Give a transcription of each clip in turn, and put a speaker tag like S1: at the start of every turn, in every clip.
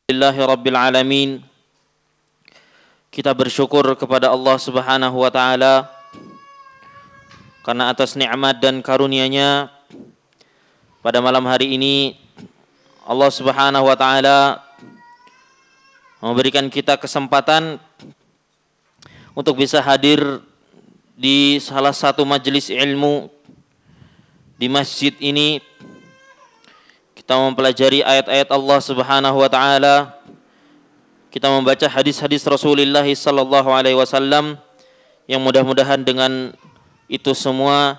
S1: Rabbil alamin. Kita bersyukur kepada Allah Subhanahu wa taala karena atas nikmat dan karunia-Nya pada malam hari ini Allah Subhanahu wa taala memberikan kita kesempatan untuk bisa hadir di salah satu majelis ilmu di masjid ini. Kita mempelajari ayat-ayat Allah Subhanahu wa taala. Kita membaca hadis-hadis Rasulullah sallallahu alaihi wasallam yang mudah-mudahan dengan itu semua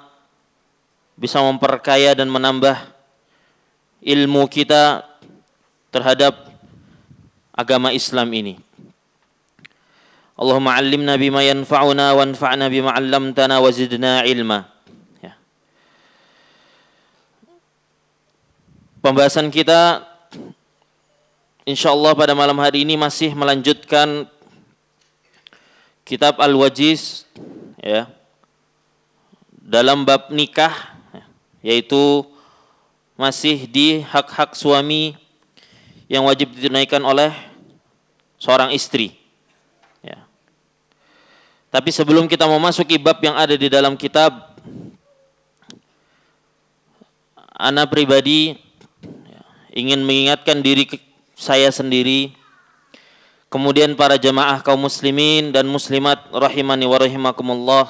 S1: bisa memperkaya dan menambah ilmu kita terhadap agama Islam ini. Allahumma 'allimna bima yanfa'una wanfa'na bima 'allamtana wa zidna ilma. Pembahasan kita insyaallah pada malam hari ini masih melanjutkan kitab Al-Wajiz ya, dalam bab nikah, yaitu masih di hak-hak suami yang wajib ditunaikan oleh seorang istri ya. Tapi sebelum kita memasuki bab yang ada di dalam kitab, ana pribadi ingin mengingatkan diri saya sendiri, kemudian para jamaah kaum muslimin dan muslimat rahimani wa rahimakumullah,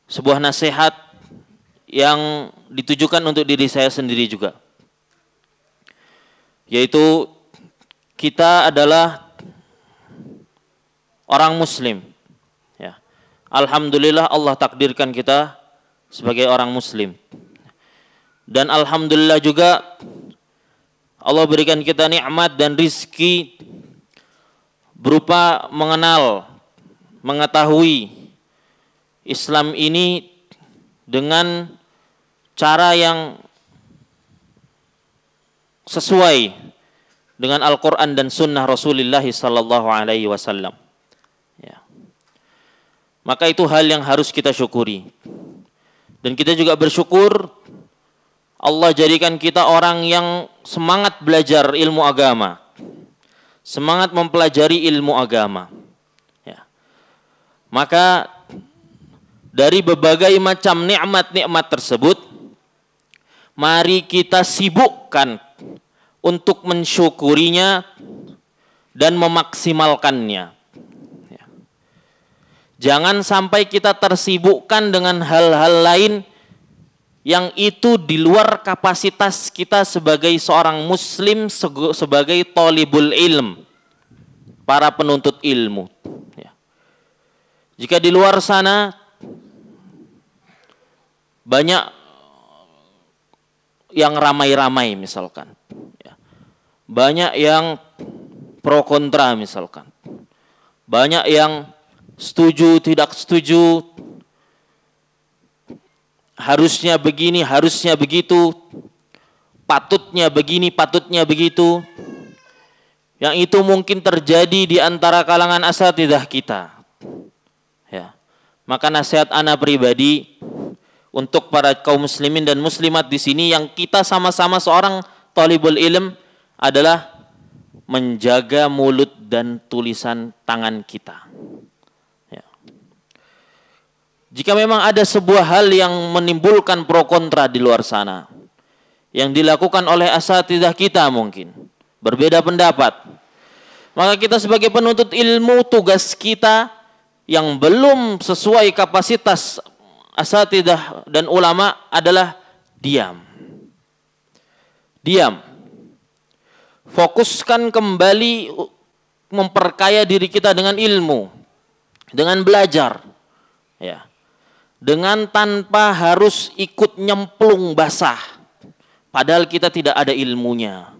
S1: sebuah nasihat yang ditujukan untuk diri saya sendiri juga, yaitu kita adalah orang muslim ya. Alhamdulillah Allah takdirkan kita sebagai orang muslim. Dan alhamdulillah juga Allah berikan kita nikmat dan rizki berupa mengenal, mengetahui Islam ini dengan cara yang sesuai dengan Al-Quran dan Sunnah Rasulullah sallallahu alaihi wasallam. Ya. Maka itu hal yang harus kita syukuri. Dan kita juga bersyukur Allah jadikan kita orang yang semangat belajar ilmu agama, semangat mempelajari ilmu agama. Ya. Maka dari berbagai macam nikmat-nikmat tersebut, mari kita sibukkan untuk mensyukurinya dan memaksimalkannya. Ya. Jangan sampai kita tersibukkan dengan hal-hal lain yang itu di luar kapasitas kita sebagai seorang muslim, sebagai thalibul ilm, para penuntut ilmu. Ya. Jika di luar sana banyak yang ramai-ramai misalkan, ya. Banyak yang pro kontra misalkan, banyak yang setuju tidak setuju, harusnya begini, harusnya begitu, patutnya begini, patutnya begitu. Yang itu mungkin terjadi di antara kalangan asatidzah kita. Ya. Maka nasihat ana pribadi untuk para kaum muslimin dan muslimat di sini yang kita sama-sama seorang thalibul ilm adalah menjaga mulut dan tulisan tangan kita. Jika memang ada sebuah hal yang menimbulkan pro kontra di luar sana, yang dilakukan oleh asatidzah kita mungkin berbeda pendapat, maka kita sebagai penuntut ilmu, tugas kita yang belum sesuai kapasitas asatidzah dan ulama adalah diam. Diam. Fokuskan kembali memperkaya diri kita dengan ilmu, dengan belajar. Ya. Dengan tanpa harus ikut nyemplung basah, padahal kita tidak ada ilmunya.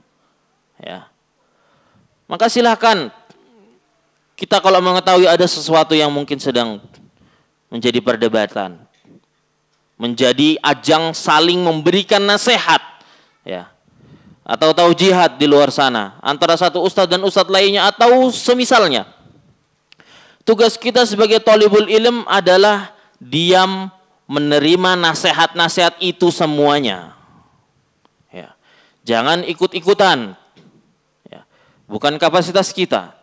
S1: Ya. Maka silakan kita kalau mengetahui ada sesuatu yang mungkin sedang menjadi perdebatan, menjadi ajang saling memberikan nasihat, ya, atau taujihad di luar sana antara satu ustadz dan ustadz lainnya atau semisalnya. Tugas kita sebagai thalibul ilm adalah diam, menerima nasihat-nasihat itu semuanya. Ya. Jangan ikut-ikutan. bukan kapasitas kita.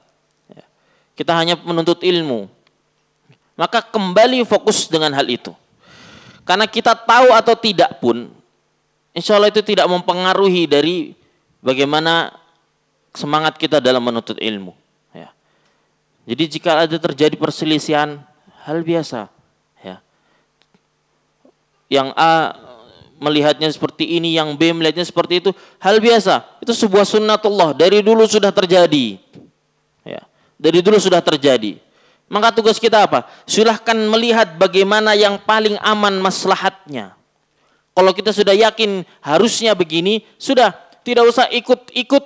S1: Kita hanya menuntut ilmu. Maka kembali fokus dengan hal itu. Karena kita tahu atau tidak pun, insya Allah itu tidak mempengaruhi dari bagaimana semangat kita dalam menuntut ilmu. Ya. Jadi jika ada terjadi perselisihan, hal biasa. Ya. Yang A melihatnya seperti ini, yang B melihatnya seperti itu, hal biasa. Itu sebuah sunnatullah, dari dulu sudah terjadi. Ya, dari dulu sudah terjadi. Maka tugas kita apa? Silahkan melihat bagaimana yang paling aman maslahatnya. Kalau kita sudah yakin harusnya begini, sudah tidak usah ikut-ikut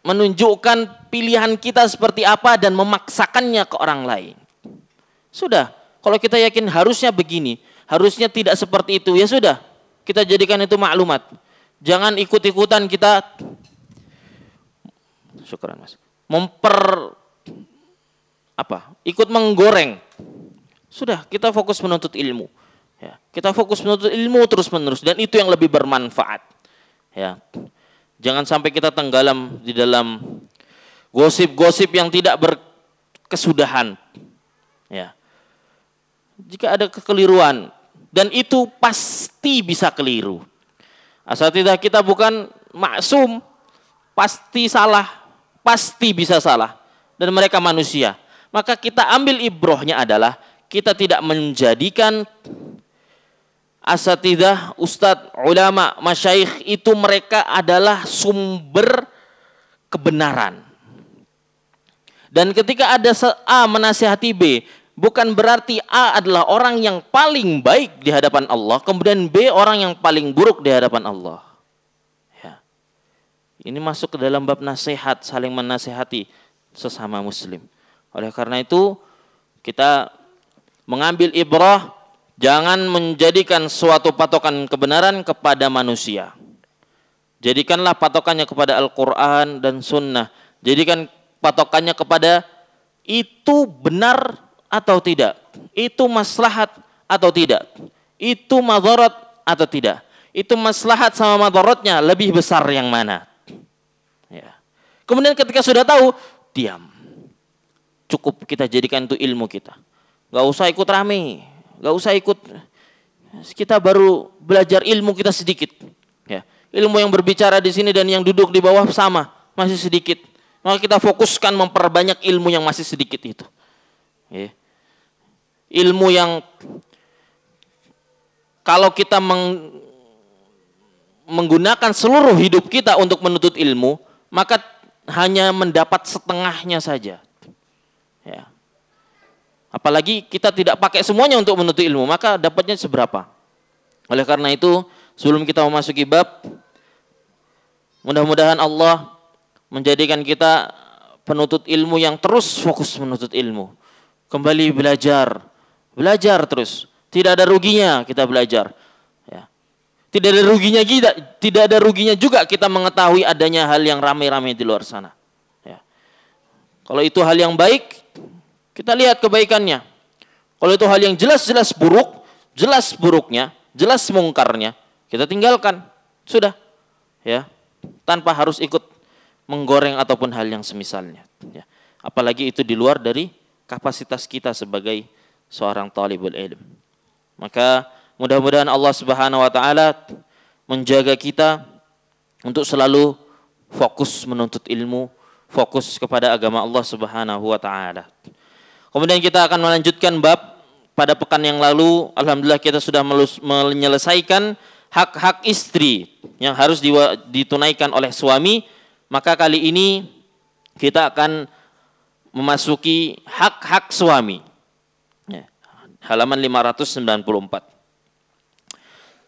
S1: menunjukkan pilihan kita seperti apa dan memaksakannya ke orang lain. Sudah. Kalau kita yakin harusnya begini, harusnya tidak seperti itu, ya sudah, kita jadikan itu maklumat. Jangan ikut-ikutan kita, syukran Mas, ikut menggoreng. Sudah, kita fokus menuntut ilmu. Ya, kita fokus menuntut ilmu terus-menerus, dan itu yang lebih bermanfaat. Ya, jangan sampai kita tenggelam di dalam gosip-gosip yang tidak berkesudahan. Ya. Jika ada kekeliruan, dan itu pasti bisa keliru. Asatidzah kita bukan maksum, pasti salah, pasti bisa salah, dan mereka manusia. Maka kita ambil ibrohnya adalah kita tidak menjadikan asatidzah, ustadz, ulama, masyayikh itu mereka adalah sumber kebenaran. Dan ketika ada A menasihati B, bukan berarti A adalah orang yang paling baik di hadapan Allah, kemudian B orang yang paling buruk di hadapan Allah. Ya. Ini masuk ke dalam bab nasihat, saling menasihati sesama muslim. Oleh karena itu, kita mengambil ibrah, jangan menjadikan suatu patokan kebenaran kepada manusia. Jadikanlah patokannya kepada Al-Quran dan Sunnah. Jadikan patokannya kepada itu benar atau tidak, itu maslahat atau tidak, itu madarat atau tidak, itu maslahat sama madaratnya lebih besar yang mana. Ya. Kemudian ketika sudah tahu, diam. Cukup kita jadikan itu ilmu kita. Gak usah ikut rame, gak usah ikut. Kita baru belajar ilmu kita sedikit. Ya. Ilmu yang berbicara di sini dan yang duduk di bawah sama, masih sedikit. Maka kita fokuskan memperbanyak ilmu yang masih sedikit itu. Ya. Ilmu yang kalau kita menggunakan seluruh hidup kita untuk menuntut ilmu, maka hanya mendapat setengahnya saja. Ya. Apalagi kita tidak pakai semuanya untuk menuntut ilmu, maka dapatnya seberapa? Oleh karena itu, sebelum kita memasuki bab, mudah-mudahan Allah menjadikan kita penuntut ilmu yang terus fokus menuntut ilmu. Kembali belajar terus. Tidak ada ruginya kita belajar. Ya. Tidak ada ruginya juga kita mengetahui adanya hal yang ramai-ramai di luar sana. Ya. Kalau itu hal yang baik, kita lihat kebaikannya. Kalau itu hal yang jelas-jelas buruk, jelas buruknya, jelas mungkarnya, kita tinggalkan. Sudah. Ya. Tanpa harus ikut menggoreng ataupun hal yang semisalnya. Ya. Apalagi itu di luar dari kapasitas kita sebagai seorang talibul ilm. Maka mudah-mudahan Allah Subhanahu wa taala menjaga kita untuk selalu fokus menuntut ilmu, fokus kepada agama Allah Subhanahu wa taala. Kemudian kita akan melanjutkan bab pada pekan yang lalu, alhamdulillah kita sudah menyelesaikan hak-hak istri yang harus ditunaikan oleh suami. Maka kali ini kita akan memasuki hak-hak suami. Ya, halaman 594.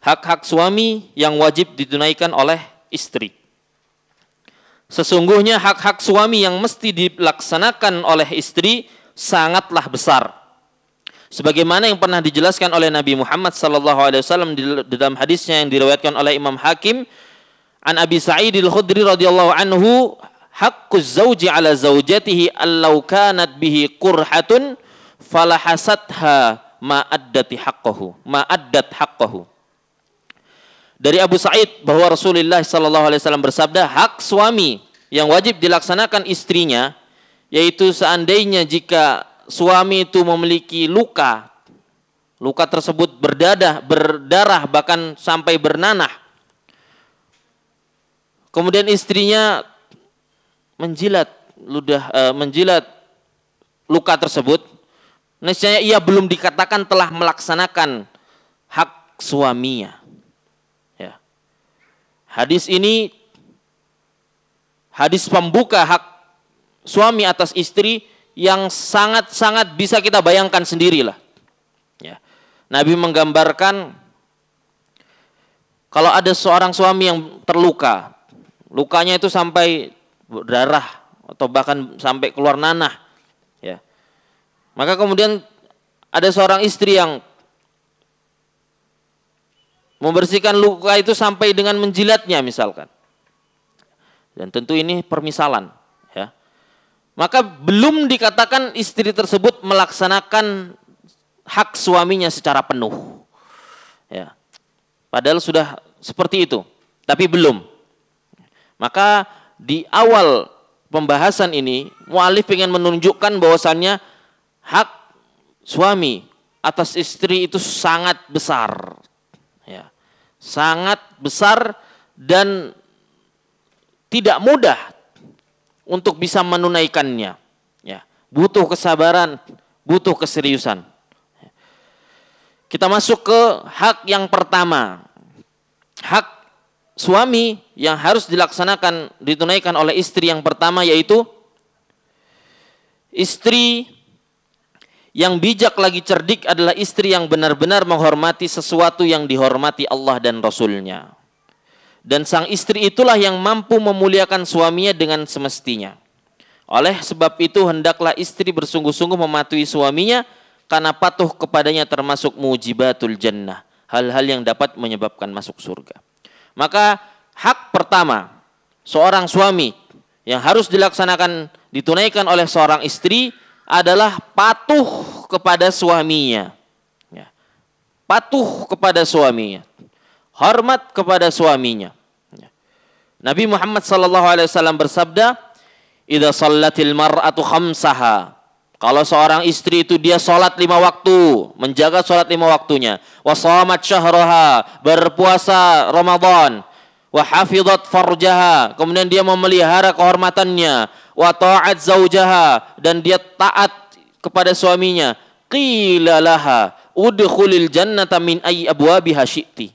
S1: Hak-hak suami yang wajib ditunaikan oleh istri. Sesungguhnya hak-hak suami yang mesti dilaksanakan oleh istri sangatlah besar. Sebagaimana yang pernah dijelaskan oleh Nabi Muhammad SAW di dalam hadisnya yang diriwayatkan oleh Imam Hakim, an Abi Sa'id al-Khudri radhiyallahu anhu, haqquz zawji ala zawjatihi allau kanat bihi qurhatun falahasatha ma addat haqqahu. Dari Abu Sa'id bahwa Rasulullah SAW bersabda, hak suami yang wajib dilaksanakan istrinya, yaitu seandainya jika suami itu memiliki luka, luka tersebut berdarah bahkan sampai bernanah, kemudian istrinya menjilat luka tersebut, nescaya ia belum dikatakan telah melaksanakan hak suaminya. Ya. Hadis ini hadis pembuka hak suami atas istri yang sangat-sangat bisa kita bayangkan sendirilah. Ya. Nabi menggambarkan kalau ada seorang suami yang terluka, lukanya itu sampai berdarah atau bahkan sampai keluar nanah, ya. Maka kemudian ada seorang istri yang membersihkan luka itu sampai dengan menjilatnya misalkan. Dan tentu ini permisalan, ya. Maka belum dikatakan istri tersebut melaksanakan hak suaminya secara penuh. Ya. Padahal sudah seperti itu, tapi belum. Maka di awal pembahasan ini, mu'alif ingin menunjukkan bahwasannya hak suami atas istri itu sangat besar. Ya. Sangat besar dan tidak mudah untuk bisa menunaikannya. Ya. Butuh kesabaran, butuh keseriusan. Kita masuk ke hak yang pertama. Hak suami yang harus ditunaikan oleh istri yang pertama, yaitu istri yang bijak lagi cerdik adalah istri yang benar-benar menghormati sesuatu yang dihormati Allah dan Rasulnya. Dan sang istri itulah yang mampu memuliakan suaminya dengan semestinya. Oleh sebab itu hendaklah istri bersungguh-sungguh mematuhi suaminya, karena patuh kepadanya termasuk mujibatul jannah, hal-hal yang dapat menyebabkan masuk surga. Maka hak pertama seorang suami yang harus ditunaikan oleh seorang istri adalah patuh kepada suaminya. Ya. Patuh kepada suaminya, hormat kepada suaminya. Ya. Nabi Muhammad SAW bersabda, "Idza shallatil mar'atu khamsaha." Kalau seorang istri itu dia sholat 5 waktu, menjaga sholat 5 waktunya, wa shamat syahraha, berpuasa Ramadan, wa hafizat farjaha, kemudian dia memelihara kehormatannya, wa ta'at zaujaha, dan dia taat kepada suaminya, qila laha udkhulil jannata min ayyi abwabiha syi'ti.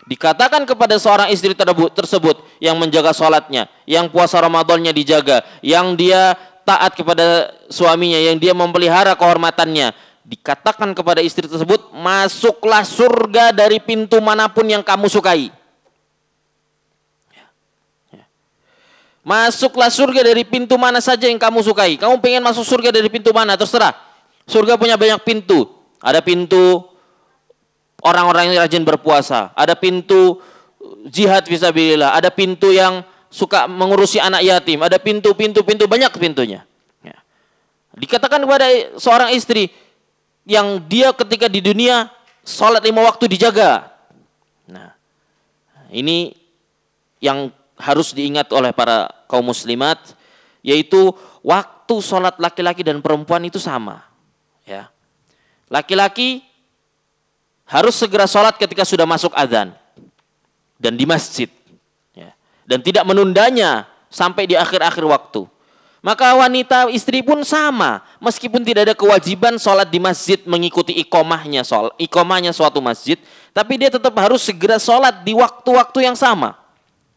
S1: Dikatakan kepada seorang istri tersebut yang menjaga sholatnya, yang puasa Ramadannya dijaga, yang dia taat kepada suaminya, yang dia memelihara kehormatannya, dikatakan kepada istri tersebut, masuklah surga dari pintu manapun yang kamu sukai. Masuklah surga dari pintu mana saja yang kamu sukai. Kamu pengen masuk surga dari pintu mana, terserah. Surga punya banyak pintu. Ada pintu orang-orang yang rajin berpuasa, ada pintu jihad fisabilillah, ada pintu yang suka mengurusi anak yatim, ada pintu banyak pintunya. Ya. Dikatakan kepada seorang istri yang dia ketika di dunia sholat 5 waktu dijaga. Nah, ini yang harus diingat oleh para kaum muslimat, yaitu waktu sholat laki-laki dan perempuan itu sama. Ya. Laki-laki harus segera sholat ketika sudah masuk adzan dan di masjid. Dan tidak menundanya sampai di akhir-akhir waktu. Maka wanita istri pun sama, meskipun tidak ada kewajiban sholat di masjid mengikuti iqomahnya suatu masjid, tapi dia tetap harus segera sholat di waktu-waktu yang sama.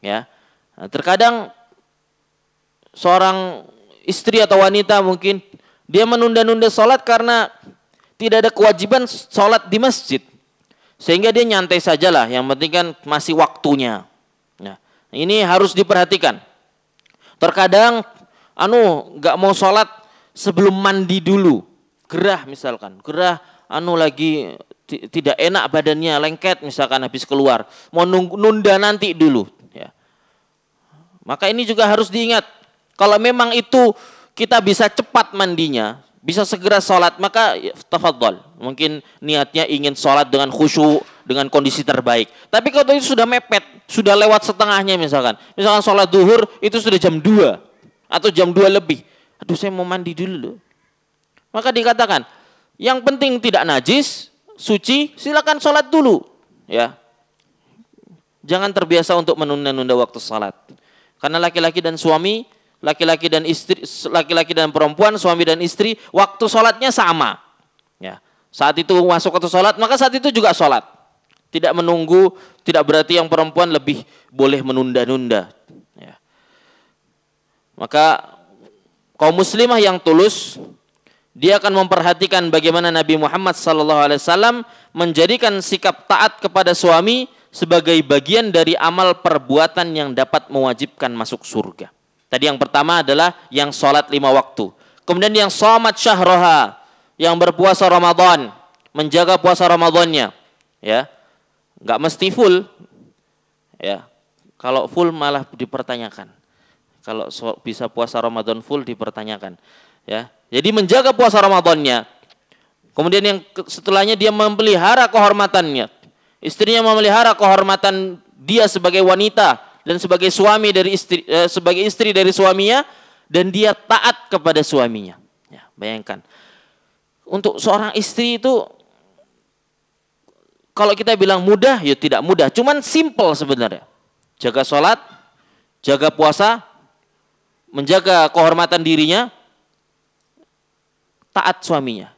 S1: Ya, nah, terkadang seorang istri atau wanita mungkin dia menunda-nunda sholat karena tidak ada kewajiban sholat di masjid, sehingga dia nyantai sajalah, yang penting kan masih waktunya. Ini harus diperhatikan. Terkadang nggak mau sholat sebelum mandi dulu, gerah misalkan, lagi tidak enak badannya, lengket misalkan habis keluar, mau nunda nanti dulu. Ya. Maka ini juga harus diingat. Kalau memang itu kita bisa cepat mandinya, bisa segera sholat, maka tafadhol. Mungkin niatnya ingin sholat dengan khusyuk, dengan kondisi terbaik. Tapi kalau itu sudah mepet, sudah lewat setengahnya misalkan sholat duhur itu sudah jam 2 atau jam 2 lebih. Aduh, saya mau mandi dulu. Maka dikatakan, yang penting tidak najis, suci, silakan sholat dulu. Ya, jangan terbiasa untuk menunda-nunda waktu sholat. Karena laki-laki dan suami, laki-laki dan istri, laki-laki dan perempuan, suami dan istri, waktu sholatnya sama. Ya, saat itu masuk waktu sholat, maka saat itu juga sholat. Tidak menunggu, tidak berarti yang perempuan lebih boleh menunda-nunda. Ya. Maka kaum muslimah yang tulus, dia akan memperhatikan bagaimana Nabi Muhammad SAW menjadikan sikap taat kepada suami sebagai bagian dari amal perbuatan yang dapat mewajibkan masuk surga. Tadi yang pertama adalah yang sholat 5 waktu. Kemudian yang shamat syahroha, yang berpuasa Ramadan, menjaga puasa Ramadannya. Ya, nggak mesti full. Ya, kalau full malah dipertanyakan. Kalau bisa puasa Ramadan full dipertanyakan. Ya, jadi menjaga puasa Ramadannya. Kemudian yang setelahnya dia memelihara kehormatannya. Istrinya memelihara kehormatan dia sebagai wanita dan sebagai suami dari istri, sebagai istri dari suaminya, dan dia taat kepada suaminya. Ya, bayangkan. Untuk seorang istri itu, kalau kita bilang mudah, ya tidak mudah. Cuman simple sebenarnya. Jaga sholat, jaga puasa, menjaga kehormatan dirinya, taat suaminya.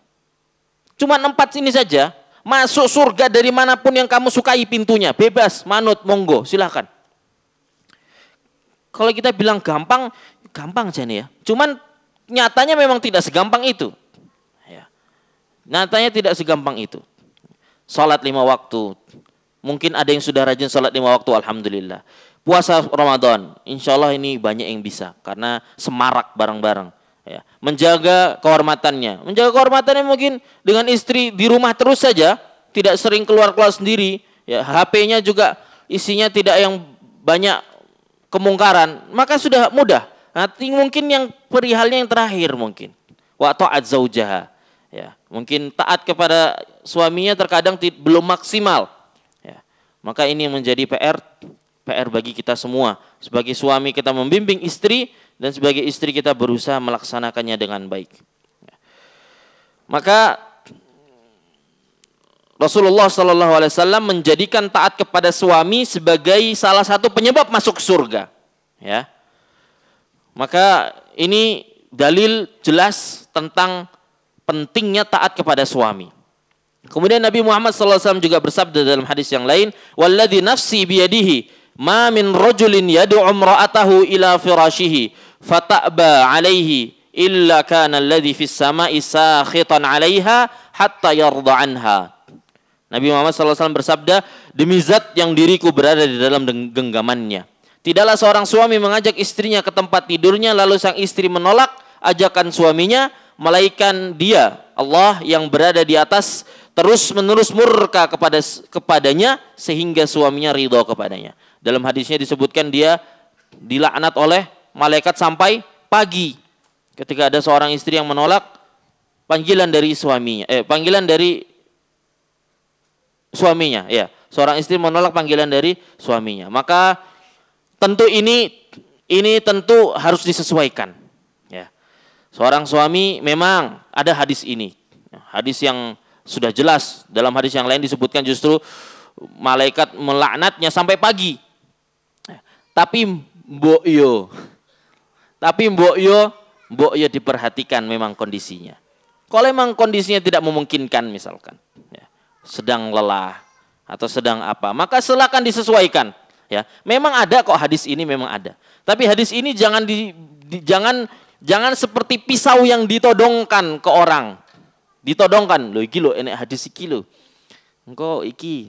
S1: Cuman 4 ini saja. Masuk surga dari manapun yang kamu sukai pintunya. Bebas, manut, monggo, silakan. Kalau kita bilang gampang, gampang aja nih ya. Cuman nyatanya memang tidak segampang itu. Ya. Nyatanya tidak segampang itu. Salat 5 waktu. Mungkin ada yang sudah rajin salat 5 waktu, alhamdulillah. Puasa Ramadan, insya Allah ini banyak yang bisa. Karena semarak bareng-bareng. Ya, menjaga kehormatannya. Menjaga kehormatannya mungkin dengan istri di rumah terus saja, tidak sering keluar-keluar sendiri. Ya, HP-nya juga isinya tidak yang banyak kemungkaran, maka sudah mudah. Nanti mungkin yang perihalnya yang terakhir mungkin. Wa ta'at zaujaha. Ya, mungkin taat kepada suaminya terkadang belum maksimal. Ya, maka ini menjadi PR bagi kita semua. Sebagai suami kita membimbing istri, dan sebagai istri kita berusaha melaksanakannya dengan baik. Maka Rasulullah SAW menjadikan taat kepada suami sebagai salah satu penyebab masuk surga. Ya, maka ini dalil jelas tentang pentingnya taat kepada suami. Kemudian Nabi Muhammad SAW juga bersabda dalam hadis yang lain, "Walladzi nafsi biyadihi, ma min rajulin yad'u imra'atahu ila firashihi fata'ba alaihi illa kana alladhi fis sama'i sakhitan 'alaiha hatta yarda anha." Nabi Muhammad SAW bersabda, demi zat yang diriku berada di dalam genggamannya, tidaklah seorang suami mengajak istrinya ke tempat tidurnya lalu sang istri menolak ajakan suaminya, melainkan dia, Allah yang berada di atas, terus menerus murka kepadanya sehingga suaminya ridho kepadanya. Dalam hadisnya disebutkan dia dilaknat oleh malaikat sampai pagi. Ketika ada seorang istri yang menolak panggilan dari suaminya, ya, seorang istri menolak panggilan dari suaminya. Maka tentu ini tentu harus disesuaikan. Ya, seorang suami memang ada hadis ini, hadis yang sudah jelas. Dalam hadis yang lain disebutkan justru malaikat melaknatnya sampai pagi. Tapi mbok yo diperhatikan memang kondisinya. Kalau memang kondisinya tidak memungkinkan misalkan, ya, sedang lelah atau sedang apa, maka silakan disesuaikan. Ya, memang ada kok hadis ini, memang ada. Tapi hadis ini jangan seperti pisau yang ditodongkan ke orang. Ditodongkan, lo iki lo enek hadis iki lo. Engko iki.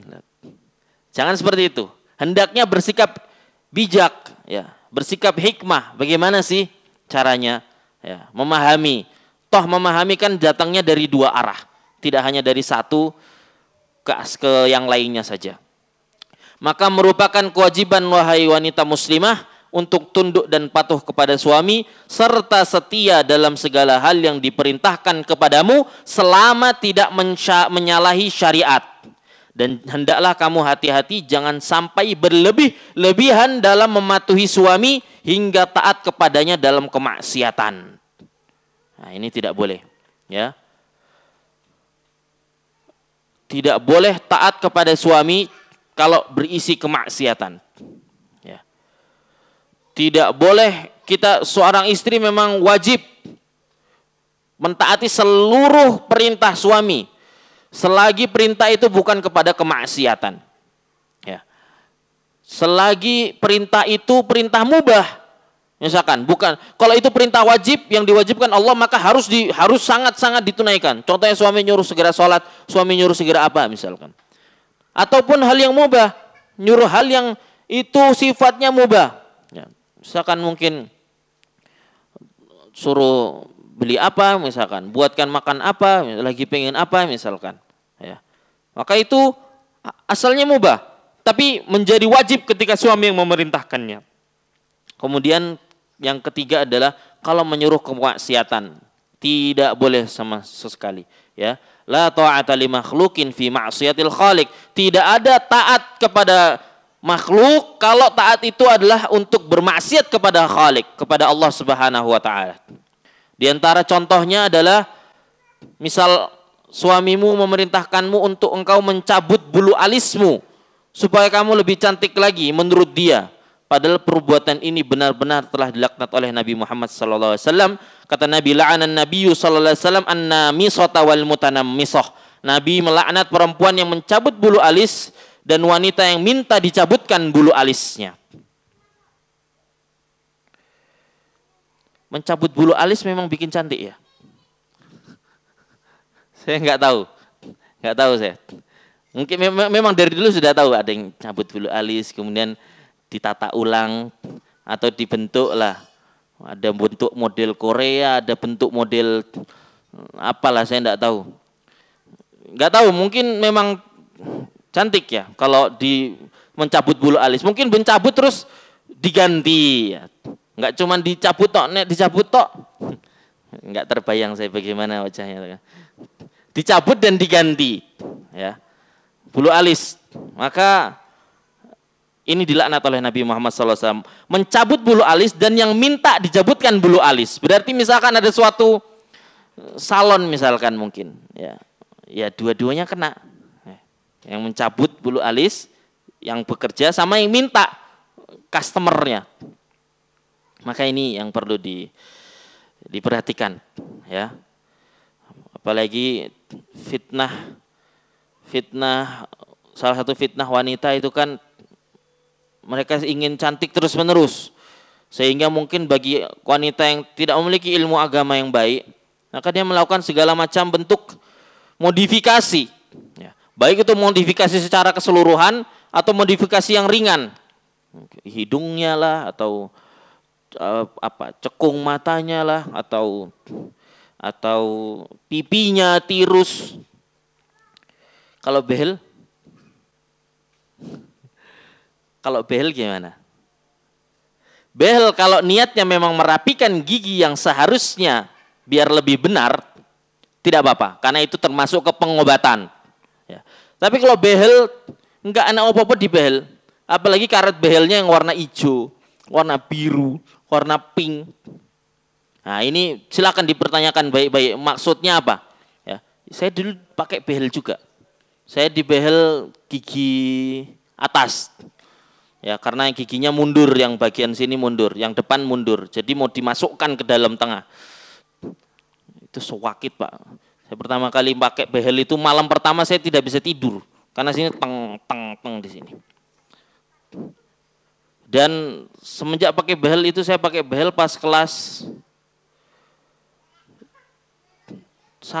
S1: Jangan seperti itu. Hendaknya bersikap bijak, ya, bersikap hikmah. Bagaimana sih caranya? Ya, memahami. Toh memahami kan datangnya dari 2 arah, tidak hanya dari satu ke yang lainnya saja. Maka merupakan kewajiban wahai wanita muslimah untuk tunduk dan patuh kepada suami serta setia dalam segala hal yang diperintahkan kepadamu selama tidak menyalahi syariat. Dan hendaklah kamu hati-hati jangan sampai berlebih-lebihan dalam mematuhi suami hingga taat kepadanya dalam kemaksiatan. Nah, ini tidak boleh, ya. Tidak boleh taat kepada suami kalau berisi kemaksiatan. Ya. Tidak boleh seorang istri memang wajib mentaati seluruh perintah suami selagi perintah itu bukan kepada kemaksiatan. Ya. Selagi perintah itu perintah mubah, misalkan bukan, kalau itu perintah wajib yang diwajibkan Allah maka harus sangat-sangat ditunaikan. Contohnya suami nyuruh segera sholat, suami nyuruh segera apa misalkan. Ataupun hal yang mubah, nyuruh hal yang itu sifatnya mubah. Ya. Misalkan mungkin suruh beli apa misalkan, buatkan makan apa, lagi pengen apa misalkan. Ya. Maka itu asalnya mubah, tapi menjadi wajib ketika suami yang memerintahkannya. Kemudian yang ketiga adalah kalau menyuruh kemaksiatan, tidak boleh sama sekali, ya. La ta'ata li makhluqin fi ma'siyatil khaliq. Tidak ada taat kepada makhluk kalau taat itu adalah untuk bermaksiat kepada Khaliq, kepada Allah Subhanahu wa taala. Di antara contohnya adalah misal suamimu memerintahkanmu untuk engkau mencabut bulu alismu supaya kamu lebih cantik lagi menurut dia. Padahal perbuatan ini benar-benar telah dilaknat oleh Nabi Muhammad SAW. Kata Nabi, la'anan Nabiyyu SAW an-namisata wal mutanammisah. Nabi melaknat perempuan yang mencabut bulu alis dan wanita yang minta dicabutkan bulu alisnya. Mencabut bulu alis memang bikin cantik ya? Saya nggak tahu saya. Mungkin memang dari dulu sudah tahu ada yang cabut bulu alis, kemudian ditata ulang atau dibentuk lah. Ada bentuk model Korea, ada bentuk model apalah saya enggak tahu. Enggak tahu, mungkin memang cantik ya kalau mencabut bulu alis. Mungkin mencabut terus diganti ya. Enggak cuma dicabut tok, dicabut tok. Enggak terbayang saya bagaimana wajahnya. Dicabut dan diganti ya. Bulu alis. Maka ini dilaknat oleh Nabi Muhammad SAW. Mencabut bulu alis dan yang minta dicabutkan bulu alis. Berarti misalkan ada suatu salon misalkan mungkin. Ya dua-duanya kena. Yang mencabut bulu alis, yang bekerja sama yang minta customernya. Maka ini yang perlu diperhatikan. Ya. Apalagi salah satu fitnah wanita itu kan mereka ingin cantik terus-menerus. Sehingga mungkin bagi wanita yang tidak memiliki ilmu agama yang baik, maka dia melakukan segala macam bentuk modifikasi. Ya. Baik itu modifikasi secara keseluruhan atau modifikasi yang ringan. Hidungnya lah, atau cekung matanya lah, atau pipinya tirus. Kalau behel gimana? Behel kalau niatnya memang merapikan gigi yang seharusnya biar lebih benar, tidak apa-apa, karena itu termasuk ke pengobatan. Ya. Tapi kalau behel enggak ada apa-apa di behel, apalagi karet behelnya yang warna hijau, warna biru, warna pink. Nah ini silakan dipertanyakan baik-baik, maksudnya apa? Ya, saya dulu pakai behel juga. Saya di behel gigi atas. Ya, karena giginya mundur, yang bagian sini mundur, yang depan mundur. Jadi mau dimasukkan ke dalam tengah. Itu sewakit, Pak. Saya pertama kali pakai behel itu malam pertama saya tidak bisa tidur karena sini teng di sini. Dan semenjak pakai behel itu, saya pakai behel pas kelas 1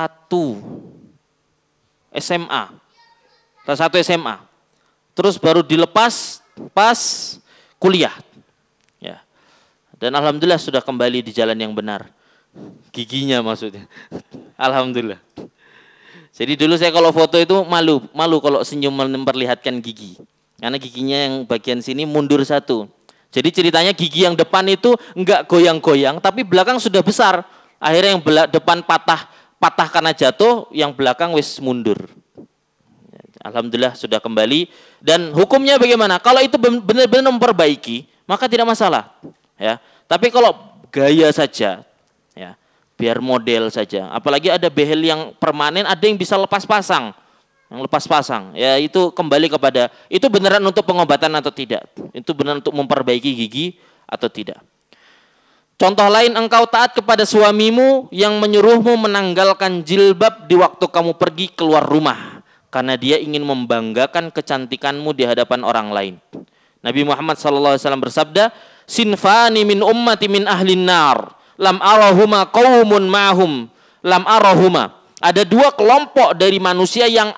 S1: SMA. Kelas 1 SMA. Terus baru dilepas pas kuliah. Ya. Dan alhamdulillah sudah kembali di jalan yang benar. Giginya maksudnya. Alhamdulillah. Jadi dulu saya kalau foto itu malu kalau senyum memperlihatkan gigi. Karena giginya yang bagian sini mundur satu. Jadi ceritanya gigi yang depan itu enggak goyang-goyang, tapi belakang sudah besar. Akhirnya yang depan patah karena jatuh, yang belakang wis mundur. Alhamdulillah sudah kembali. Dan hukumnya bagaimana? Kalau itu benar-benar memperbaiki, maka tidak masalah. Ya. Tapi kalau gaya saja, ya, biar model saja. Apalagi ada behel yang permanen, ada yang bisa lepas pasang. Yang lepas pasang, ya itu kembali kepada itu beneran untuk pengobatan atau tidak. Itu benar untuk memperbaiki gigi atau tidak. Contoh lain, engkau taat kepada suamimu yang menyuruhmu menanggalkan jilbab di waktu kamu pergi keluar rumah karena dia ingin membanggakan kecantikanmu di hadapan orang lain. Nabi Muhammad SAW bersabda, sinfani min ummati min ahlin nar lam arahuma qaumun ma'hum lam arahuma. Ada dua kelompok dari manusia yang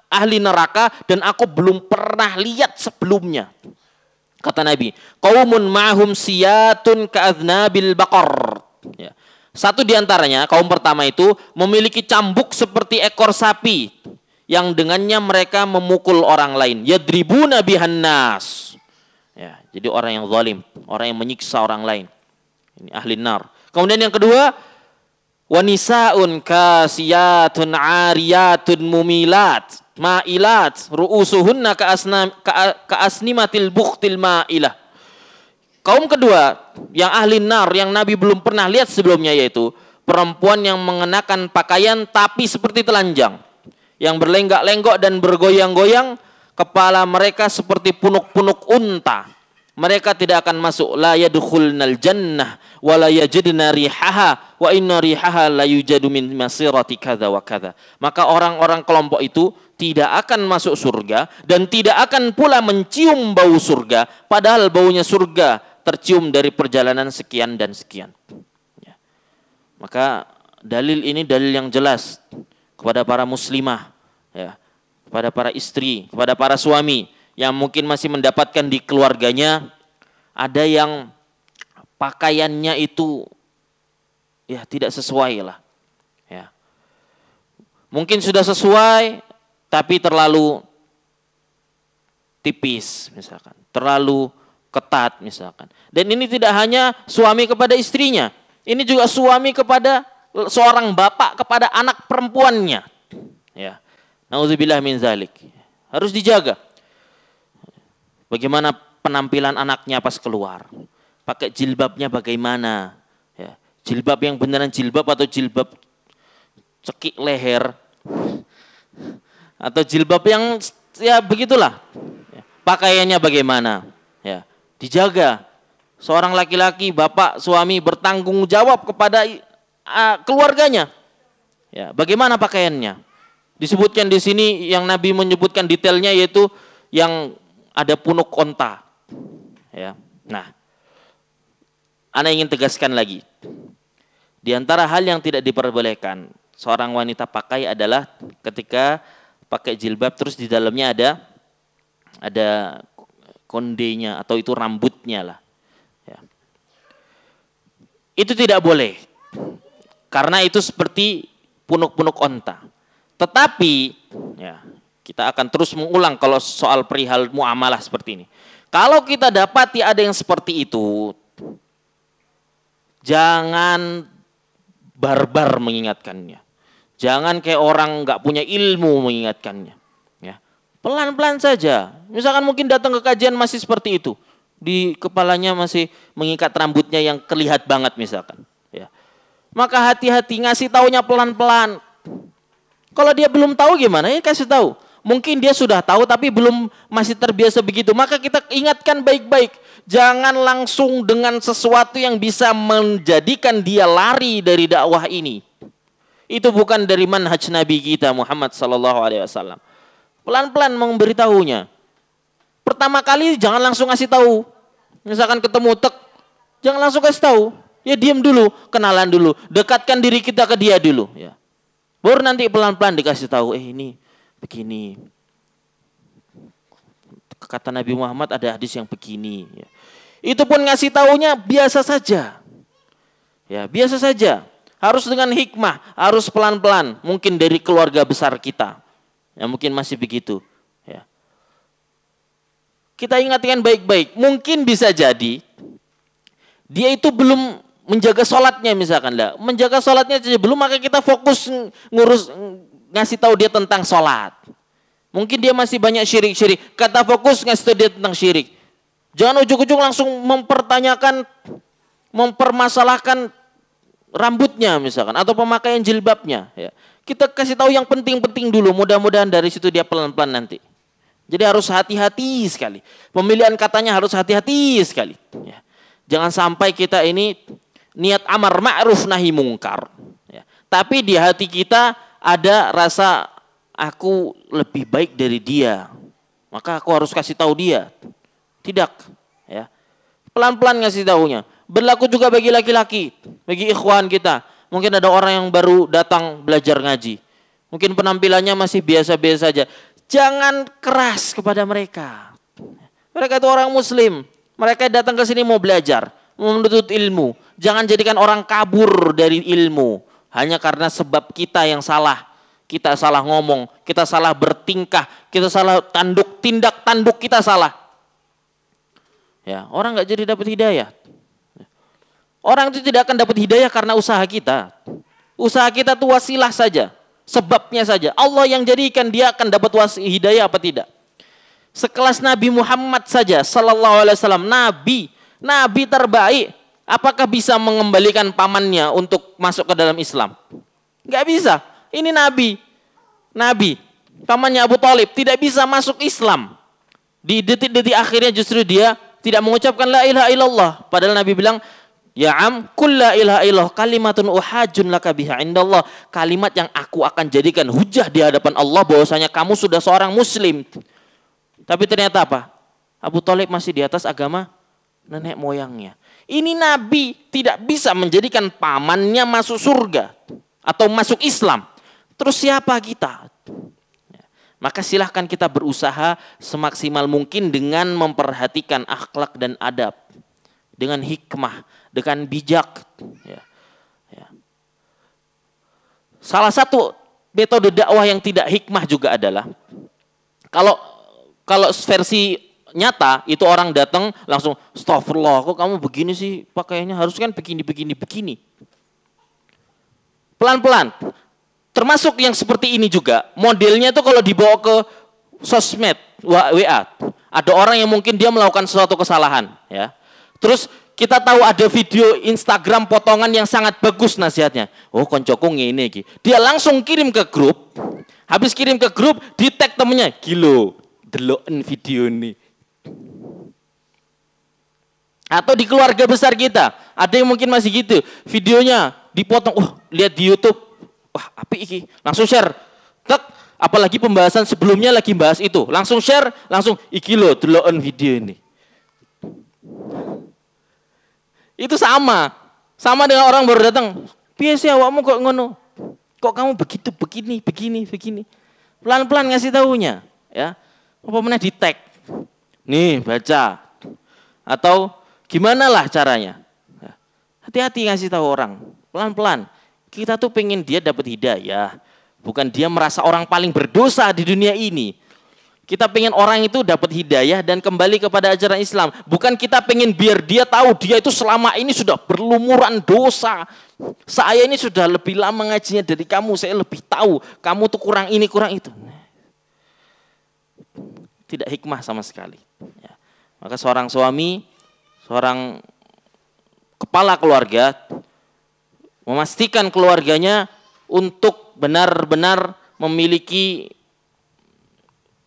S1: ahli neraka dan aku belum pernah lihat sebelumnya. Kata Nabi, qaumun ma'hum siyatun ka'adnabil baqar. Ya. Satu diantaranya, kaum pertama itu memiliki cambuk seperti ekor sapi yang dengannya mereka memukul orang lain. Yadribuna bihan nas. Ya, jadi orang yang zalim, orang yang menyiksa orang lain. Ini ahli nar. Kemudian yang kedua, wanisaun kasiyatun ariyatun mumilat ma'ilat ru'usuhunna ka'asnimatil bukhtil ma'ilah. Kaum kedua yang ahli nar yang Nabi belum pernah lihat sebelumnya, yaitu perempuan yang mengenakan pakaian tapi seperti telanjang, yang berlenggak-lenggok dan bergoyang-goyang, kepala mereka seperti punuk-punuk unta. Mereka tidak akan masuk, la yadkhulnal jannah wa la yajidna rihaha wa inna rihaha la yujadu min masirati kadza wa kadza. Maka orang-orang kelompok itu tidak akan masuk surga dan tidak akan pula mencium bau surga, padahal baunya surga tercium dari perjalanan sekian dan sekian. Ya. Maka dalil ini dalil yang jelas kepada para muslimah, ya, kepada para istri, kepada para suami yang mungkin masih mendapatkan di keluarganya ada yang pakaiannya itu ya tidak sesuai lah. Ya. Mungkin sudah sesuai tapi terlalu tipis misalkan, terlalu ketat misalkan. Dan ini tidak hanya suami kepada istrinya, ini juga suami kepada seorang bapak kepada anak perempuannya. Ya. Nauzubillah min zalik. Harus dijaga. Bagaimana penampilan anaknya pas keluar? Pakai jilbabnya bagaimana? Ya, jilbab yang beneran jilbab atau jilbab cekik leher? Atau jilbab yang ya begitulah. Ya, pakaiannya bagaimana? Ya, dijaga. Seorang laki-laki, bapak, suami bertanggung jawab kepada keluarganya. Ya, bagaimana pakaiannya? Disebutkan di sini yang Nabi menyebutkan detailnya, yaitu yang ada punuk onta. Ya. Nah, ana ingin tegaskan lagi. Di antara hal yang tidak diperbolehkan seorang wanita pakai adalah ketika pakai jilbab terus di dalamnya ada kondenya atau itu rambutnya lah. Ya. Itu tidak boleh. Karena itu seperti punuk-punuk onta. Tetapi ya, kita akan terus mengulang kalau soal perihal muamalah seperti ini. Kalau kita dapati ada yang seperti itu, jangan barbar mengingatkannya. Jangan kayak orang nggak punya ilmu mengingatkannya. Ya. Pelan-pelan saja. Misalkan mungkin datang ke kajian masih seperti itu. Di kepalanya masih mengikat rambutnya yang terlihat banget misalkan. Ya. Maka hati-hati, ngasih taunya pelan-pelan. Kalau dia belum tahu gimana, ya kasih tahu. Mungkin dia sudah tahu tapi masih terbiasa begitu. Maka kita ingatkan baik-baik. Jangan langsung dengan sesuatu yang bisa menjadikan dia lari dari dakwah ini. Itu bukan dari manhaj Nabi kita Muhammad SAW. Pelan-pelan memberitahunya. Pertama kali jangan langsung kasih tahu. Misalkan ketemu jangan langsung kasih tahu. Ya diam dulu, kenalan dulu. Dekatkan diri kita ke dia dulu. Ya. Baru nanti pelan-pelan dikasih tahu, ini begini. Kata Nabi Muhammad ada hadis yang begini. Ya. Itu pun ngasih taunya biasa saja. Ya, biasa saja. Harus dengan hikmah, harus pelan-pelan. Mungkin dari keluarga besar kita. Ya, mungkin masih begitu. Ya. Kita ingatkan baik-baik. Mungkin bisa jadi dia itu belum menjaga sholatnya misalkan lah. Menjaga sholatnya saja belum, maka kita fokus ngasih tahu dia tentang sholat. Mungkin dia masih banyak syirik-syirik. Kata fokus ngasih tahu dia tentang syirik. Jangan ujung-ujung langsung mempertanyakan, mempermasalahkan rambutnya misalkan atau pemakaian jilbabnya. Ya. Kita kasih tahu yang penting-penting dulu. Mudah-mudahan dari situ dia pelan-pelan nanti. Jadi harus hati-hati sekali. Pemilihan katanya harus hati-hati sekali. Ya. Jangan sampai kita ini niat amar ma'ruf nahi mungkar. Ya. Tapi di hati kita ada rasa aku lebih baik dari dia, maka aku harus kasih tahu dia. Tidak, ya. Pelan-pelan ngasih tahunya. Berlaku juga bagi laki-laki, bagi ikhwan kita. Mungkin ada orang yang baru datang belajar ngaji. Mungkin penampilannya masih biasa-biasa saja. Jangan keras kepada mereka. Mereka itu orang muslim. Mereka datang ke sini mau belajar, mau menuntut ilmu. Jangan jadikan orang kabur dari ilmu hanya karena sebab kita yang salah. Kita salah ngomong, kita salah bertingkah, kita salah tindak tanduk kita salah. Ya, orang nggak jadi dapat hidayah. Orang itu tidak akan dapat hidayah karena usaha kita. Usaha kita itu wasilah saja, sebabnya saja. Allah yang jadikan dia akan dapat hidayah apa tidak. Sekelas Nabi Muhammad saja, sallallahu alaihi wasallam, nabi terbaik, apakah bisa mengembalikan pamannya untuk masuk ke dalam Islam? Nggak bisa. Ini Nabi, pamannya Abu Thalib tidak bisa masuk Islam. Di detik-detik akhirnya justru dia tidak mengucapkan la ilaha illallah. Padahal Nabi bilang, ya am, kul la ilaha illallah kalimatun uhajun laka biha indallah. Kalimat yang aku akan jadikan hujah di hadapan Allah bahwasanya kamu sudah seorang muslim. Tapi ternyata apa? Abu Thalib masih di atas agama nenek moyangnya. Ini Nabi tidak bisa menjadikan pamannya masuk surga atau masuk Islam. Terus siapa kita? Maka silahkan kita berusaha semaksimal mungkin dengan memperhatikan akhlak dan adab. Dengan hikmah, dengan bijak. Ya. Ya. Salah satu metode dakwah yang tidak hikmah juga adalah, kalau versi nyata itu orang datang langsung, astagfirullah, kok kamu begini sih pakaiannya, harus kan begini. Pelan-pelan. Termasuk yang seperti ini juga, modelnya itu kalau dibawa ke sosmed, WA, ada orang yang mungkin dia melakukan sesuatu kesalahan, ya. Terus kita tahu ada video Instagram potongan yang sangat bagus nasihatnya. Oh, koncoku ngene iki. Dia langsung kirim ke grup. Habis kirim ke grup, di tag temennya, "Gilo, deloken video ini." Atau di keluarga besar kita, ada yang mungkin masih gitu, videonya dipotong, lihat di YouTube. Wah, apik iki. Langsung share. Tek, apalagi pembahasan sebelumnya lagi bahas itu. Langsung share, langsung iki lho deloken video ini. Itu sama dengan orang baru datang. Piye sih awakmu kok ngono? Kok kamu begitu begini. Pelan-pelan ngasih tahunya, ya. Apa meneh di tag. Nih, baca. Atau gimana lah caranya? Hati-hati ngasih tahu orang. Pelan-pelan. Kita tuh pengen dia dapat hidayah, bukan dia merasa orang paling berdosa di dunia ini. Kita pengen orang itu dapat hidayah dan kembali kepada ajaran Islam. Bukan kita pengen biar dia tahu dia itu selama ini sudah berlumuran dosa. Saya ini sudah lebih lama ngajinya dari kamu, saya lebih tahu. Kamu tuh kurang ini, kurang itu. Tidak hikmah sama sekali. Ya. Maka seorang suami, seorang kepala keluarga, memastikan keluarganya untuk benar-benar memiliki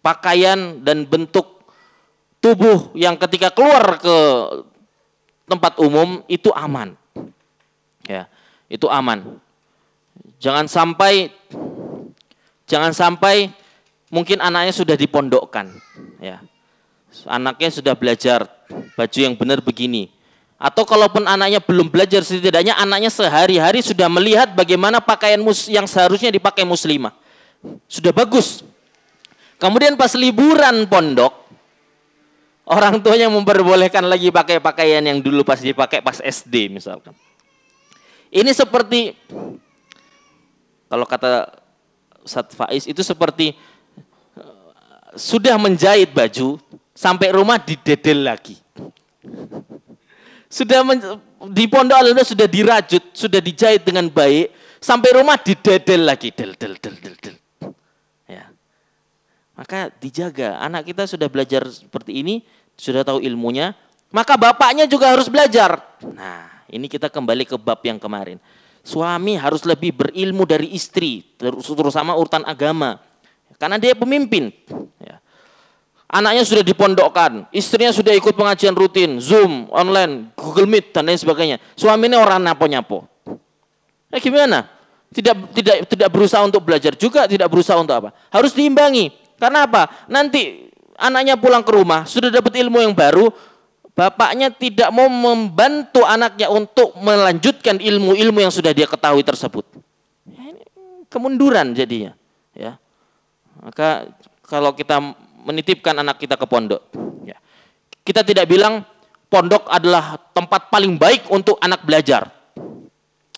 S1: pakaian dan bentuk tubuh yang ketika keluar ke tempat umum itu aman. Ya, itu aman. Jangan sampai mungkin anaknya sudah dipondokkan, ya. Anaknya sudah belajar baju yang benar begini. Atau kalaupun anaknya belum belajar, setidaknya anaknya sehari-hari sudah melihat bagaimana pakaian yang seharusnya dipakai muslimah. Sudah bagus. Kemudian pas liburan pondok, orang tuanya memperbolehkan lagi pakai pakaian yang dulu pas dipakai pas SD misalkan. Ini seperti, kalau kata Ustadz Faiz, itu seperti sudah menjahit baju, sampai rumah didedel lagi. Sudah di pondok alhamdulillah sudah dirajut, sudah dijahit dengan baik, sampai rumah didedel lagi, del. Ya. Maka dijaga, anak kita sudah belajar seperti ini, sudah tahu ilmunya, maka bapaknya juga harus belajar. Nah, ini kita kembali ke bab yang kemarin. Suami harus lebih berilmu dari istri, terutama urutan agama. Karena dia pemimpin. Ya. Anaknya sudah dipondokkan, istrinya sudah ikut pengajian rutin, Zoom, online, Google Meet, dan lain sebagainya. Suaminya orang napo-nyapo. Gimana? Tidak berusaha untuk belajar juga, tidak berusaha untuk apa? Harus diimbangi. Karena apa? Nanti anaknya pulang ke rumah, sudah dapat ilmu yang baru, bapaknya tidak mau membantu anaknya untuk melanjutkan ilmu-ilmu yang sudah dia ketahui tersebut. Kemunduran jadinya. Ya. Maka kalau kita menitipkan anak kita ke pondok, ya, kita tidak bilang pondok adalah tempat paling baik untuk anak belajar.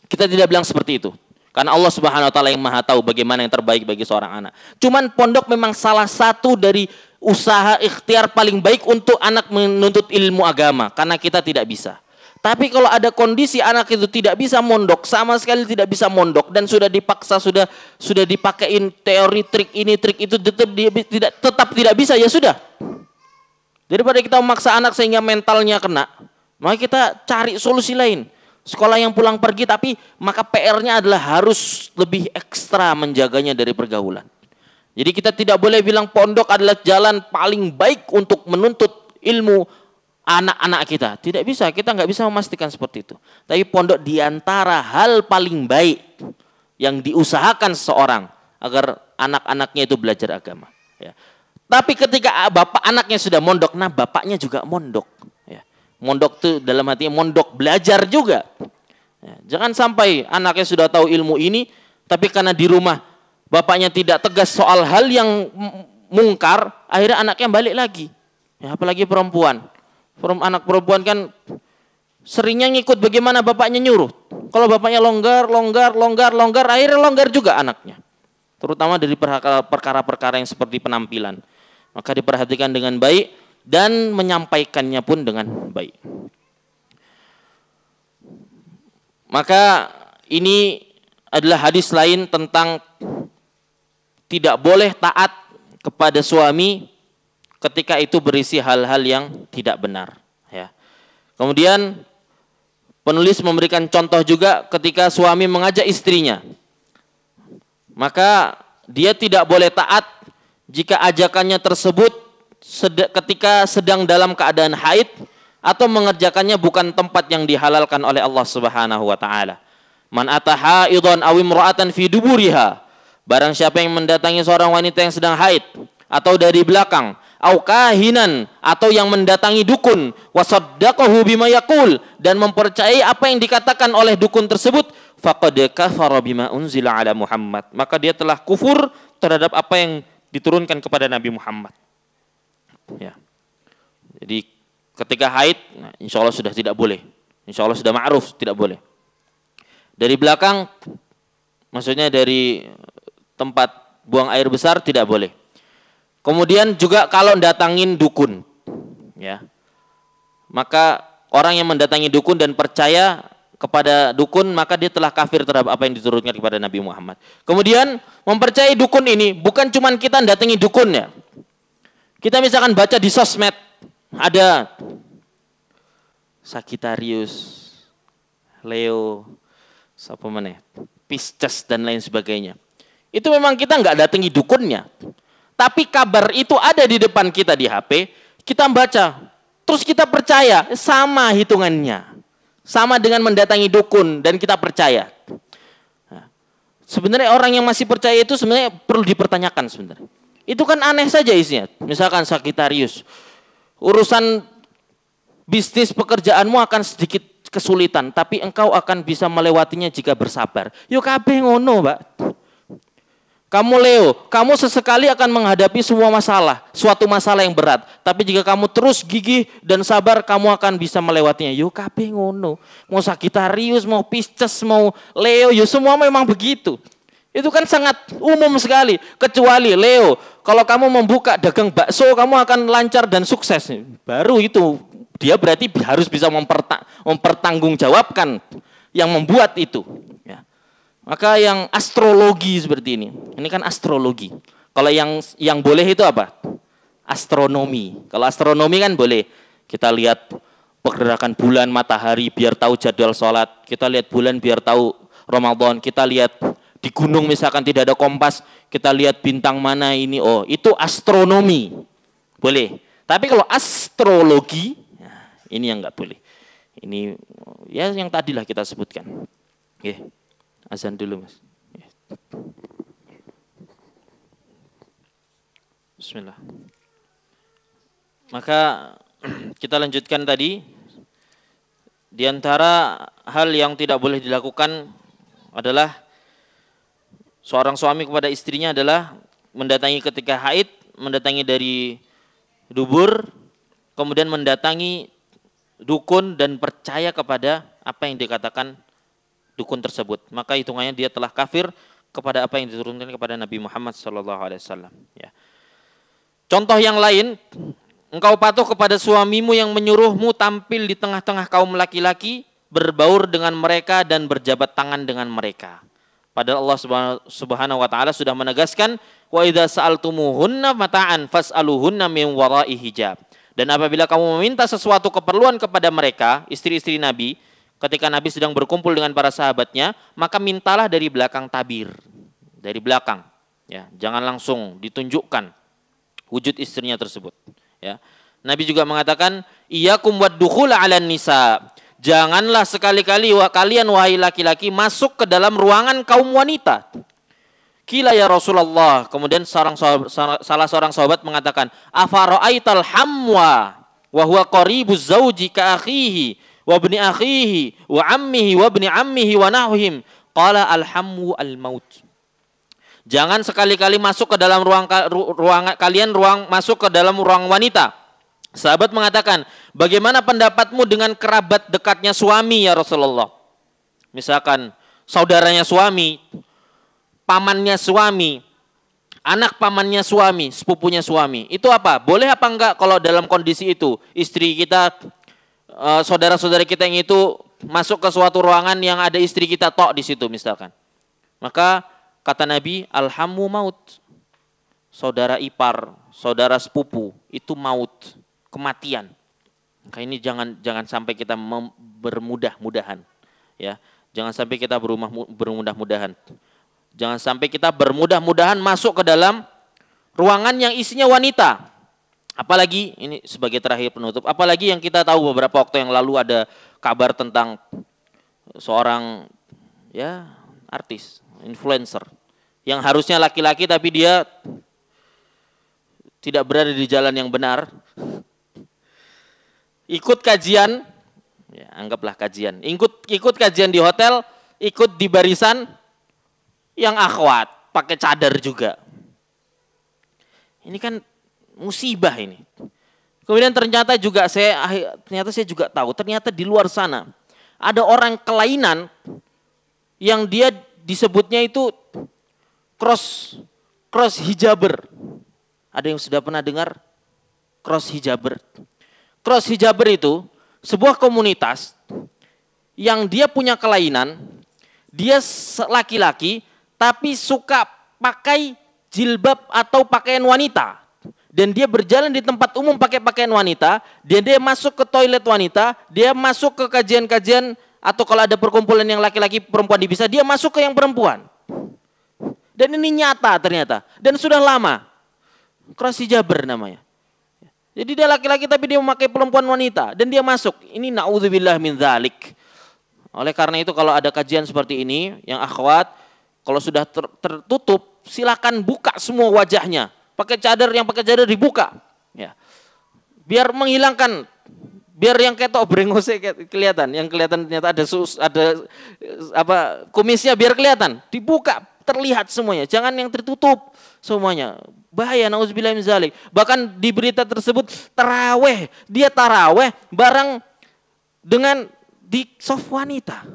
S1: Kita tidak bilang seperti itu. Karena Allah Subhanahu wa taala yang Maha tahu bagaimana yang terbaik bagi seorang anak. Cuman pondok memang salah satu dari usaha ikhtiar paling baik untuk anak menuntut ilmu agama, karena kita tidak bisa. Tapi kalau ada kondisi anak itu tidak bisa mondok, sama sekali tidak bisa mondok, dan sudah dipaksa, sudah dipakein teori trik ini trik itu, tetap tidak bisa, ya sudah. Daripada kita memaksa anak sehingga mentalnya kena, maka kita cari solusi lain. Sekolah yang pulang pergi, tapi maka PR-nya adalah harus lebih ekstra menjaganya dari pergaulan. Jadi kita tidak boleh bilang pondok adalah jalan paling baik untuk menuntut ilmu anak-anak kita. Tidak bisa, kita nggak bisa memastikan seperti itu. Tapi pondok diantara hal paling baik yang diusahakan seseorang agar anak-anaknya itu belajar agama. Ya. Tapi ketika bapak anaknya sudah mondok, nah bapaknya juga mondok. Ya. Mondok itu dalam hatinya mondok belajar juga. Ya. Jangan sampai anaknya sudah tahu ilmu ini, tapi karena di rumah bapaknya tidak tegas soal hal yang mungkar, akhirnya anaknya balik lagi. Ya, apalagi perempuan. Anak perempuan kan seringnya ngikut bagaimana bapaknya nyuruh. Kalau bapaknya longgar, akhirnya longgar juga anaknya. Terutama dari perkara-perkara yang seperti penampilan. Maka diperhatikan dengan baik dan menyampaikannya pun dengan baik. Maka ini adalah hadis lain tentang tidak boleh taat kepada suami ketika itu berisi hal-hal yang tidak benar. Ya. Kemudian penulis memberikan contoh juga ketika suami mengajak istrinya. Maka dia tidak boleh taat jika ajakannya tersebut ketika sedang dalam keadaan haid atau mengerjakannya bukan tempat yang dihalalkan oleh Allah Subhanahu wa taala. Man ataha idhan aw imra'atan fi duburiha. Barang siapa yang mendatangi seorang wanita yang sedang haid atau dari belakang, au kahinan, atau yang mendatangi dukun, wasaddaqahu bima yaqul, dan mempercayai apa yang dikatakan oleh dukun tersebut, faqad kafara bima unzila ala Muhammad, maka dia telah kufur terhadap apa yang diturunkan kepada Nabi Muhammad. Ya. Jadi ketika haid, nah, insya Allah sudah tidak boleh. Insya Allah sudah ma'ruf, tidak boleh. Dari belakang, maksudnya dari tempat buang air besar, tidak boleh. Kemudian juga kalau datangin dukun, ya, maka orang yang mendatangi dukun dan percaya kepada dukun, maka dia telah kafir terhadap apa yang diturunkan kepada Nabi Muhammad. Kemudian mempercayai dukun ini bukan cuma kita datangi dukun, ya. Kita misalkan baca di sosmed ada Sagittarius, Leo, siapa mana, Pisces dan lain sebagainya. Itu memang kita nggak datangi dukunnya. Tapi kabar itu ada di depan kita di HP, kita baca, terus kita percaya, sama hitungannya. Sama dengan mendatangi dukun dan kita percaya. Nah, sebenarnya orang yang masih percaya itu sebenarnya perlu dipertanyakan sebenarnya. Itu kan aneh saja isinya. Misalkan Sagittarius, urusan bisnis pekerjaanmu akan sedikit kesulitan, tapi engkau akan bisa melewatinya jika bersabar. Yo kabeh ngono, Mbak. Kamu Leo, kamu sesekali akan menghadapi semua masalah, suatu masalah yang berat. Tapi jika kamu terus gigih dan sabar, kamu akan bisa melewatinya. Yo kabeh ngono. Mau Sagittarius, mau Pisces, mau Leo, yo semua memang begitu. Itu kan sangat umum sekali. Kecuali Leo, kalau kamu membuka dagang bakso, kamu akan lancar dan sukses. Baru itu, dia berarti harus bisa mempertanggungjawabkan yang membuat itu. Ya. Maka yang astrologi seperti ini kan astrologi. Kalau yang boleh itu apa? Astronomi. Kalau astronomi kan boleh. Kita lihat pergerakan bulan, matahari biar tahu jadwal sholat. Kita lihat bulan biar tahu Ramadan. Kita lihat di gunung misalkan tidak ada kompas, kita lihat bintang mana ini. Oh, itu astronomi. Boleh. Tapi kalau astrologi, nah, ini yang nggak boleh. Ini ya yang tadilah kita sebutkan. Oke. Azan dulu, Mas. Bismillah. Maka kita lanjutkan tadi. Di antara hal yang tidak boleh dilakukan adalah seorang suami kepada istrinya adalah mendatangi ketika haid, mendatangi dari dubur, kemudian mendatangi dukun dan percaya kepada apa yang dikatakan dukun tersebut. Maka hitungannya dia telah kafir kepada apa yang diturunkan kepada Nabi Muhammad SAW. Ya. Contoh yang lain, engkau patuh kepada suamimu yang menyuruhmu tampil di tengah-tengah kaum laki-laki, berbaur dengan mereka dan berjabat tangan dengan mereka. Padahal Allah Subhanahu wa taala sudah menegaskan, wa idza sa'altumuhunna mata'an fas'aluhunna min wara'i hijab. Dan apabila kamu meminta sesuatu keperluan kepada mereka, istri-istri Nabi, ketika Nabi sedang berkumpul dengan para sahabatnya, maka mintalah dari belakang tabir, dari belakang. Ya, jangan langsung ditunjukkan wujud istrinya tersebut. Ya. Nabi juga mengatakan, iyyakum wad-dukhula 'alan nisa. Janganlah sekali-kali kalian wahai laki-laki masuk ke dalam ruangan kaum wanita. Qila ya Rasulullah. Kemudian salah seorang sahabat mengatakan, afara'aital hamwa wa huwa qaribuz zauji ka akhihi wa ibni akhihi wa ammihi wa ibni ammihi wa nahwihim. Qala al-hamwu al-maut. Jangan sekali-kali masuk ke dalam ruang masuk ke dalam ruang wanita. Sahabat mengatakan, bagaimana pendapatmu dengan kerabat dekatnya suami ya Rasulullah? Misalkan saudaranya suami, pamannya suami, anak pamannya suami, sepupunya suami. Itu apa? Boleh apa enggak kalau dalam kondisi itu istri kita, saudara-saudara kita yang itu masuk ke suatu ruangan yang ada istri kita tok di situ misalkan. Maka kata Nabi, alhamu maut. Saudara ipar, saudara sepupu, itu maut, kematian. Maka ini jangan sampai kita bermudah-mudahan. Ya, jangan sampai kita bermudah-mudahan. Jangan sampai kita bermudah-mudahan masuk ke dalam ruangan yang isinya wanita. Apalagi, ini sebagai terakhir penutup, apalagi yang kita tahu beberapa waktu yang lalu ada kabar tentang seorang ya artis, influencer yang harusnya laki-laki tapi dia tidak berada di jalan yang benar. Ikut kajian, ya, anggaplah kajian. Ikut kajian di hotel, ikut di barisan yang akhwat, pakai cadar juga. Ini kan musibah ini. Kemudian ternyata saya juga tahu, ternyata di luar sana ada orang kelainan yang dia disebutnya itu cross hijaber. Ada yang sudah pernah dengar cross hijaber? Cross hijaber itu sebuah komunitas yang dia punya kelainan, dia laki-laki tapi suka pakai jilbab atau pakaian wanita. Dan dia berjalan di tempat umum pakai pakaian wanita, dia masuk ke toilet wanita, dia masuk ke kajian-kajian atau kalau ada perkumpulan yang laki-laki perempuan bisa, dia masuk ke yang perempuan. Dan ini nyata ternyata dan sudah lama. Cross hijaber namanya. Jadi dia laki-laki tapi dia memakai perempuan wanita dan dia masuk. Ini na'udzubillah min dzalik. Oleh karena itu kalau ada kajian seperti ini yang akhwat, kalau sudah tertutup silakan buka semua wajahnya. Pakai cadar, yang pakai cadar dibuka. Ya. Biar menghilangkan, biar yang ketok brengose kelihatan, yang kelihatan ternyata ada kumisnya biar kelihatan, dibuka, terlihat semuanya. Jangan yang tertutup semuanya. Bahaya, na'udzubillah min dzalik. Bahkan di berita tersebut dia taraweh bareng dengan di soft wanita.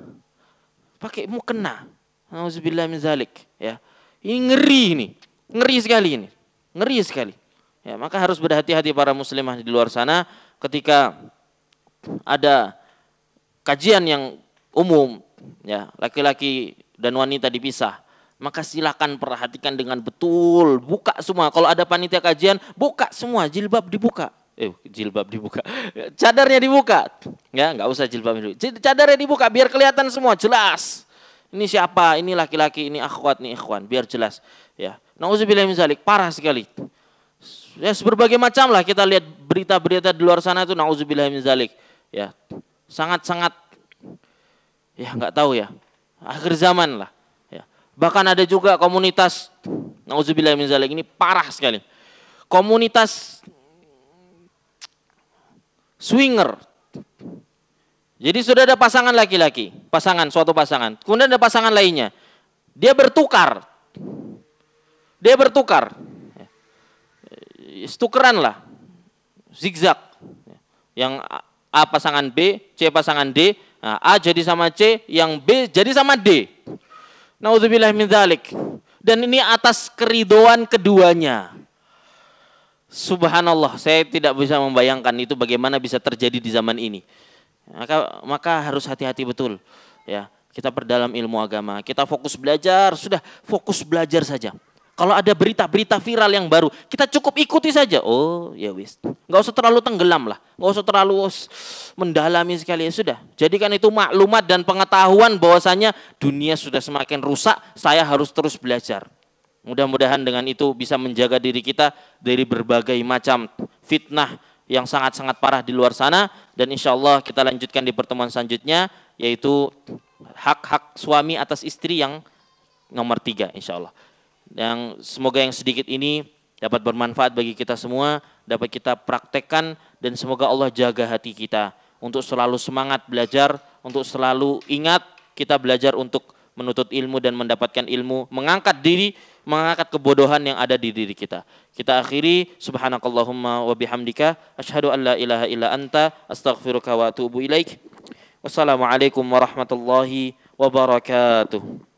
S1: Pakai mukena. Na'udzubillah min dzalik, ya. Ini ngeri ini. Ngeri sekali ini. Ngeri sekali. Ya, maka harus berhati-hati para muslimah di luar sana ketika ada kajian yang umum, ya, laki-laki dan wanita dipisah. Maka silakan perhatikan dengan betul, buka semua. Kalau ada panitia kajian, buka semua, jilbab dibuka. Jilbab dibuka, cadarnya dibuka. Ya, nggak usah jilbab dulu. Cadarnya dibuka biar kelihatan semua, jelas. Ini siapa? Ini laki-laki, ini akhwat, ini ikhwan, biar jelas. Ya, nauzubillah min zalik, parah sekali. Ya, berbagai macam lah kita lihat berita-berita di luar sana itu nauzubillah min zalik. Ya, sangat-sangat, ya nggak tahu ya, akhir zaman lah. Ya, bahkan ada juga komunitas nauzubillah min zalik, ini parah sekali. Komunitas swinger. Jadi sudah ada pasangan laki-laki, suatu pasangan. Kemudian ada pasangan lainnya. Dia bertukar. Tukeran lah. Zigzag. Yang A pasangan B, C pasangan D. Nah, A jadi sama C, yang B jadi sama D. Nauzubillah min dzalik. Dan ini atas keridoan keduanya. Subhanallah, saya tidak bisa membayangkan itu bagaimana bisa terjadi di zaman ini. Maka harus hati-hati betul. Ya, kita perdalam ilmu agama, kita fokus belajar, sudah fokus belajar saja. Kalau ada berita-berita viral yang baru, kita cukup ikuti saja. Oh, ya wis. Enggak usah terlalu tenggelam lah, enggak usah terlalu mendalami sekali, ya sudah. Jadikan itu maklumat dan pengetahuan bahwasanya dunia sudah semakin rusak, saya harus terus belajar. Mudah-mudahan dengan itu bisa menjaga diri kita dari berbagai macam fitnah yang sangat-sangat parah di luar sana. Dan insya Allah kita lanjutkan di pertemuan selanjutnya, yaitu hak-hak suami atas istri yang nomor 3 insya Allah. Yang semoga yang sedikit ini dapat bermanfaat bagi kita semua, dapat kita praktekkan, dan semoga Allah jaga hati kita untuk selalu semangat belajar, untuk selalu ingat kita belajar untuk menuntut ilmu dan mendapatkan ilmu, mengangkat diri, mengangkat kebodohan yang ada di diri kita. Kita akhiri, subhanakallahumma wa bihamdika, asyhadu an la ilaha illa anta, astaghfiruka wa atubu ilaik. Wassalamualaikum warahmatullahi wabarakatuh.